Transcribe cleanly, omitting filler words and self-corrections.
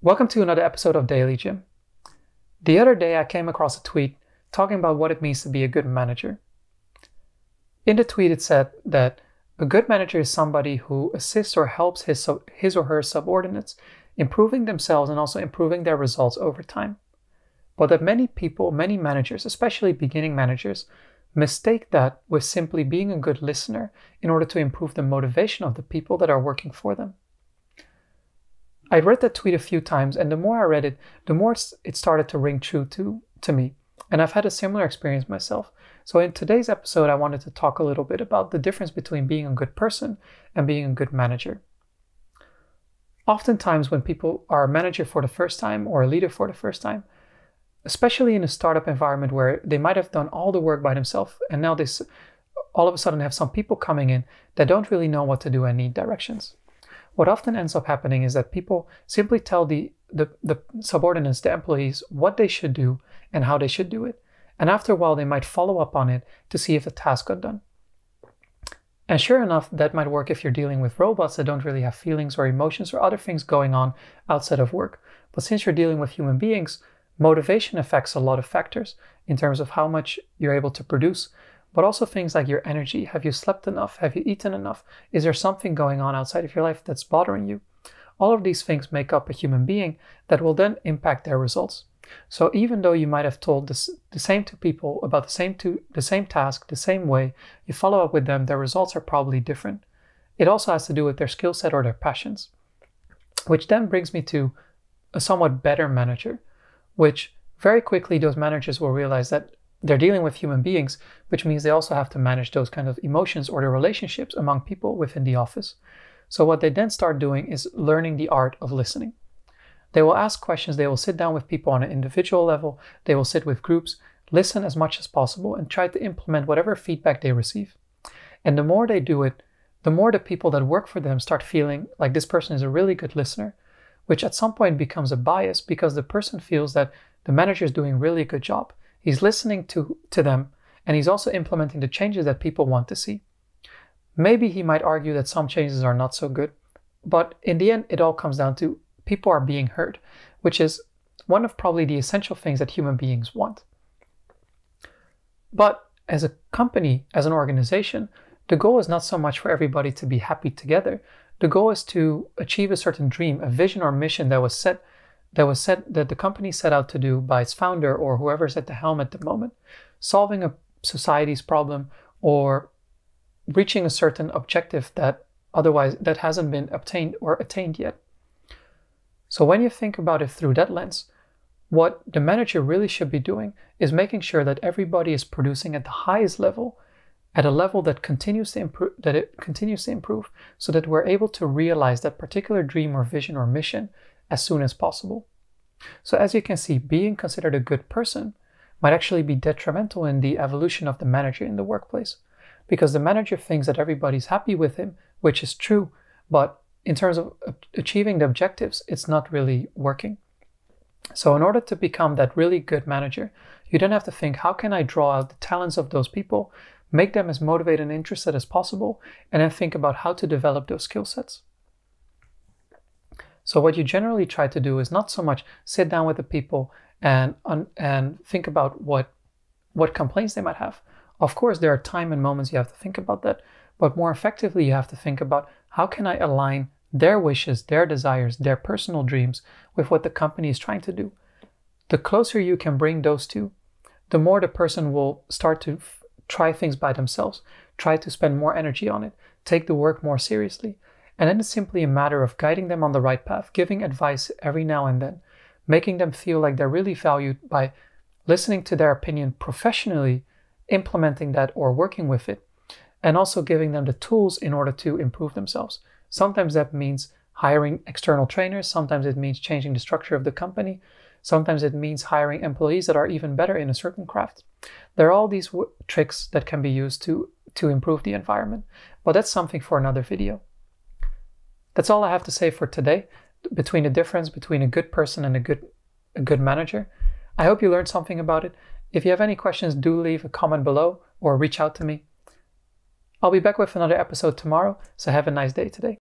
Welcome to another episode of Daily Gym. The other day I came across a tweet talking about what it means to be a good manager. In the tweet it said that a good manager is somebody who assists or helps his or her subordinates improving themselves and also improving their results over time. But that many people, many managers, especially beginning managers, mistake that with simply being a good listener in order to improve the motivation of the people that are working for them. I read that tweet a few times, and the more I read it, the more it started to ring true to me. And I've had a similar experience myself. So in today's episode, I wanted to talk a little bit about the difference between being a good person and being a good manager. Oftentimes when people are a manager for the first time or a leader for the first time, especially in a startup environment where they might have done all the work by themselves, and now they all of a sudden have some people coming in that don't really know what to do and need directions. What often ends up happening is that people simply tell the subordinates, the employees, what they should do and how they should do it. And after a while, they might follow up on it to see if the task got done. And sure enough, that might work if you're dealing with robots that don't really have feelings or emotions or other things going on outside of work. But since you're dealing with human beings, motivation affects a lot of factors in terms of how much you're able to produce, but also things like your energy. Have you slept enough? Have you eaten enough? Is there something going on outside of your life that's bothering you? All of these things make up a human being that will then impact their results. So even though you might have told the same two people about the same task, the same way, you follow up with them, their results are probably different. It also has to do with their skill set or their passions, which then brings me to a somewhat better manager, which very quickly those managers will realize that they're dealing with human beings, which means they also have to manage those kind of emotions or the relationships among people within the office. So what they then start doing is learning the art of listening. They will ask questions, they will sit down with people on an individual level, they will sit with groups, listen as much as possible, and try to implement whatever feedback they receive. And the more they do it, the more the people that work for them start feeling like this person is a really good listener, which at some point becomes a bias because the person feels that the manager is doing really a good job. He's listening to them, and he's also implementing the changes that people want to see. Maybe he might argue that some changes are not so good, but in the end, it all comes down to people are being heard, which is one of probably the essential things that human beings want. But as a company, as an organization, the goal is not so much for everybody to be happy together. The goal is to achieve a certain dream, a vision or mission that the company set out to do by its founder or whoever's at the helm at the moment, solving a society's problem or reaching a certain objective that hasn't been obtained or attained yet. So when you think about it through that lens, what the manager really should be doing is making sure that everybody is producing at the highest level, at a level that continues to improve, so that we're able to realize that particular dream or vision or mission as soon as possible. So as you can see, being considered a good person might actually be detrimental in the evolution of the manager in the workplace, because the manager thinks that everybody's happy with him, which is true, but in terms of achieving the objectives, it's not really working. So in order to become that really good manager, you then have to think, how can I draw out the talents of those people, make them as motivated and interested as possible, and then think about how to develop those skill sets. So what you generally try to do is not so much sit down with the people and think about what complaints they might have. Of course, there are time and moments you have to think about that, but more effectively, you have to think about how can I align their wishes, their desires, their personal dreams with what the company is trying to do. The closer you can bring those two, the more the person will start to try things by themselves, try to spend more energy on it, take the work more seriously. And then it's simply a matter of guiding them on the right path, giving advice every now and then, making them feel like they're really valued by listening to their opinion professionally, implementing that or working with it, and also giving them the tools in order to improve themselves. Sometimes that means hiring external trainers, sometimes it means changing the structure of the company, sometimes it means hiring employees that are even better in a certain craft. There are all these tricks that can be used to improve the environment, but that's something for another video. That's all I have to say for today, between the difference between a good person and a good manager. I hope you learned something about it. If you have any questions, do leave a comment below or reach out to me. I'll be back with another episode tomorrow, so have a nice day today.